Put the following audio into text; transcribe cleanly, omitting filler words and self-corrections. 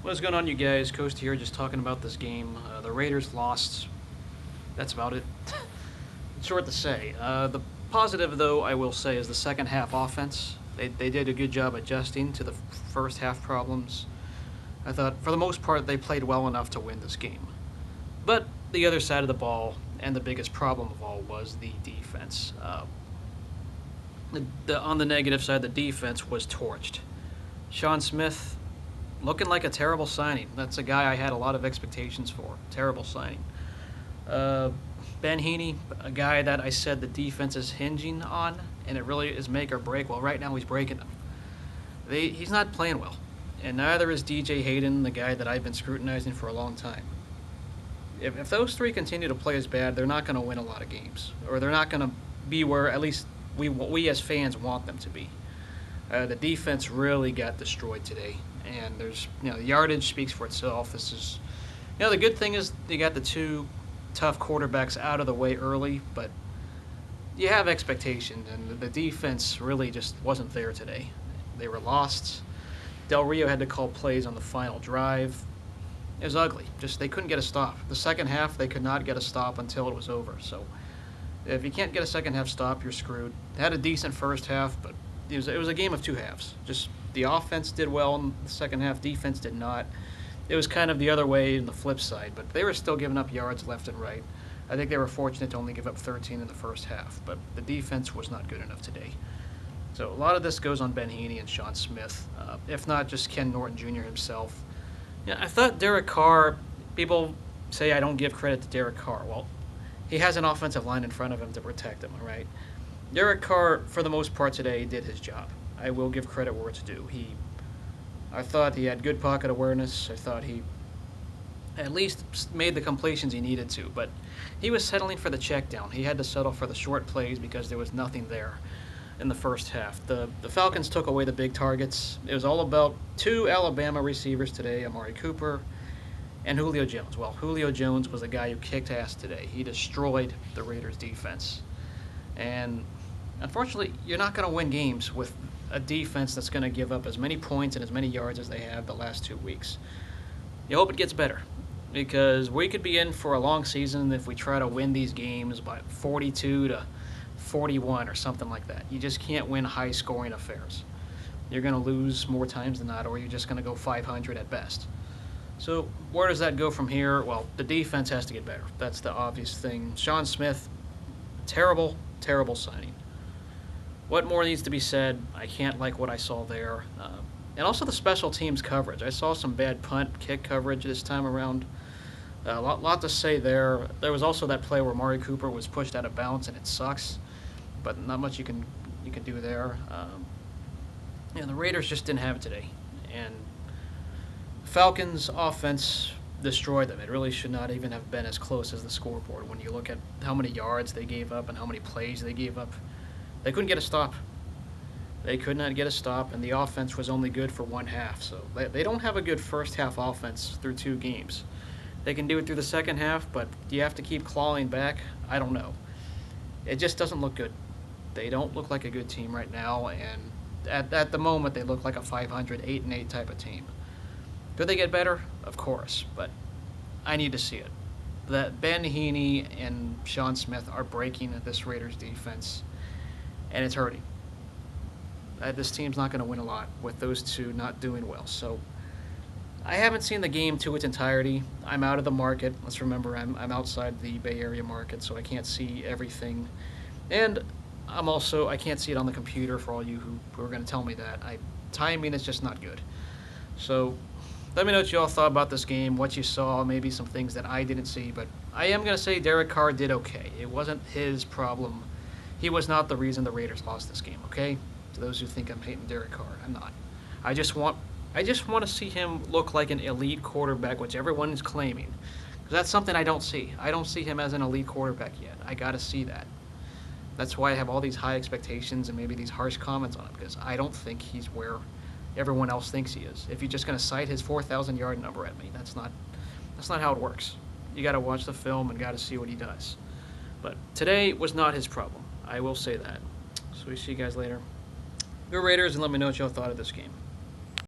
What's going on, you guys? Coast here, just talking about this game. The Raiders lost. That's about it. It's short to say. The positive, though, I will say, is the second half offense. They did a good job adjusting to the first half problems. I thought, for the most part, they played well enough to win this game. But the other side of the ball, and the biggest problem of all, was the defense. On the negative side, the defense was torched. Sean Smith, looking like a terrible signing. That's a guy I had a lot of expectations for. Terrible signing. Ben Heaney, a guy that I said the defense is hinging on, and it really is make or break. Well, right now he's breaking them. He's not playing well, and neither is DJ Hayden, the guy that I've been scrutinizing for a long time. If those three continue to play as bad, they're not going to win a lot of games, or they're not going to be where at least we as fans want them to be. The defense really got destroyed today, and the yardage speaks for itself. This is, the good thing is you got the two tough quarterbacks out of the way early, but you have expectations, and the defense really just wasn't there today. They were lost. Del Rio had to call plays on the final drive. It was ugly. They couldn't get a stop. The second half, they could not get a stop until it was over. So if you can't get a second half stop, you're screwed. They had a decent first half, but it was a game of two halves. Just the offense did well in the second half, defense did not. It was kind of the other way in the flip side, but they were still giving up yards left and right. I think they were fortunate to only give up 13 in the first half, but the defense was not good enough today. So a lot of this goes on Ben Heaney and Sean Smith, if not just Ken Norton Jr. himself. I thought Derek Carr, people say I don't give credit to Derek Carr. Well, he has an offensive line in front of him to protect him, all right? Derek Carr, for the most part today, did his job. I will give credit where it's due. I thought he had good pocket awareness. I thought he at least made the completions he needed to, but he was settling for the check down. He had to settle for the short plays because there was nothing there in the first half. The Falcons took away the big targets. It was all about two Alabama receivers today, Amari Cooper and Julio Jones. Well, Julio Jones was the guy who kicked ass today. He destroyed the Raiders' defense. And unfortunately, you're not going to win games with a defense that's going to give up as many points and as many yards as they have the last 2 weeks. You hope it gets better, because we could be in for a long season if we try to win these games by 42-41 or something like that. You just can't win high-scoring affairs. You're going to lose more times than not, or you're just going to go 500 at best. So where does that go from here? Well, the defense has to get better. That's the obvious thing. Sean Smith, terrible signing. What more needs to be said? I can't like what I saw there. And also the special teams coverage. I saw some bad punt kick coverage this time around. A lot to say there. There was also that play where Amari Cooper was pushed out of bounds, and it sucks, but not much you can do there. The Raiders just didn't have it today, and Falcons offense destroyed them. It really should not even have been as close as the scoreboard when you look at how many yards they gave up and how many plays they gave up. They couldn't get a stop. They could not get a stop, and the offense was only good for one half. So they don't have a good first half offense through 2 games. They can do it through the second half, but do you have to keep clawing back? I don't know. It just doesn't look good. They don't look like a good team right now, and at the moment they look like a 500, 8-8 type of team. Could they get better? Of course, but I need to see it. That Ben Heaney and Sean Smith are breaking this Raiders defense, and it's hurting. This team's not going to win a lot with those two not doing well. So I haven't seen the game to its entirety. I'm out of the market. Let's remember, I'm outside the Bay Area market, so I can't see everything. And I can't see it on the computer for all you who are going to tell me that. Timing is just not good. So let me know what you all thought about this game, what you saw, maybe some things that I didn't see. But I am going to say Derek Carr did okay. It wasn't his problem. He was not the reason the Raiders lost this game, okay? To those who think I'm hating Derek Carr, I'm not. I just want to see him look like an elite quarterback, which everyone is claiming. Because that's something I don't see. I don't see him as an elite quarterback yet. I got to see that. That's why I have all these high expectations and maybe these harsh comments on him, because I don't think he's where everyone else thinks he is. If you're just going to cite his 4,000-yard number at me, that's not how it works. You got to watch the film and got to see what he does. But today was not his problem. I will say that. So we see you guys later. Go Raiders, and let me know what y'all thought of this game.